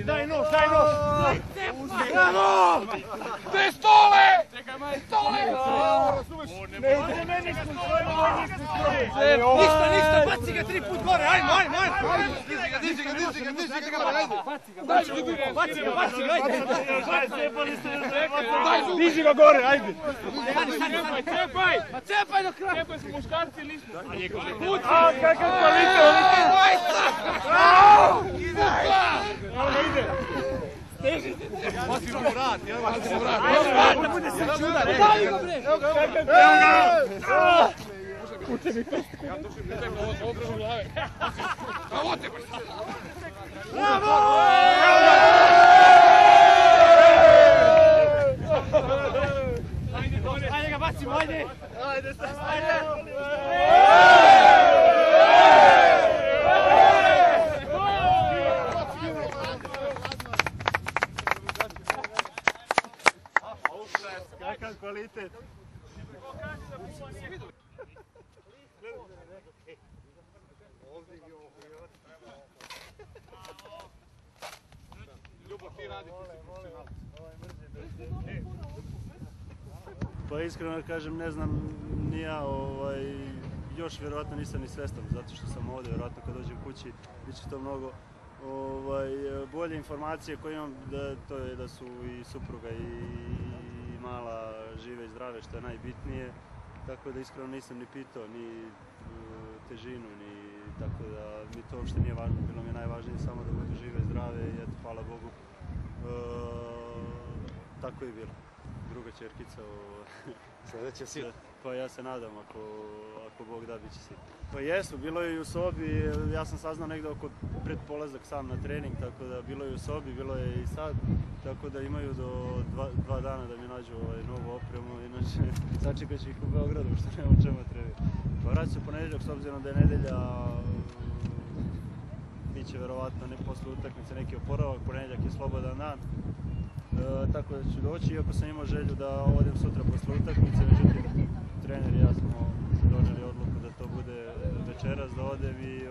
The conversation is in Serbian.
Daj nos! Bravo! Te stole! Stole! Ne ide meni ništa, baci ga 3 put gore, ajmo! Diži ga gore, ajde! Baci ga, ajde! Diži ga gore, ajde! Cepaj do kraja! Cepaj su muškarci ili smo? A, kakav kvalitet! Ide! Baci mu vrat, da bude se čuda, daj ga bre! Evo ga! Uče mi prst. Ja držim ovo obražu glave. Bravo te bre! Bravo! Ajde ga bacimo, ajde! Ajde! Kakav kvalitet! Ljubo, ti radi Pa iskreno kažem, ne znam ni ja, još vjerovatno nisam ni svestan, zato što sam ovdje, vjerovatno kad dođem kući bit će to mnogo bolje informacije koje imam, to je da su i supruga i mala žive i zdrave, što je najbitnije, tako da iskreno nisam ni pitao ni težinu, ni tako da mi to uopšte nije važno, bilo mi je najvažnije samo da budu žive i zdrave i eto, hvala Bogu, tako je bilo. Druga čerkica, Sljedeća sin. Pa ja se nadam, ako Bog da, bit će sin. Pa jesu, bilo je i u sobi, ja sam saznao negdje oko pred polazak sam na trening, tako da bilo je u sobi, bilo je i sad, tako da imaju do 2 dana da mi nađu novu opremu, inače sačekat ću ih u Beogradu, što nema čemu trebiti. Pa vraću se ponedjeljak, s obzirom da je nedelja, bit će verovatno posle utakmice neki oporavak, ponedjeljak je slobodan dan. Tako da ću doći, iako sam imao želju da odem sutra posle utakmice, međutim trener i ja smo doneli odluku da to bude večeras, da odem i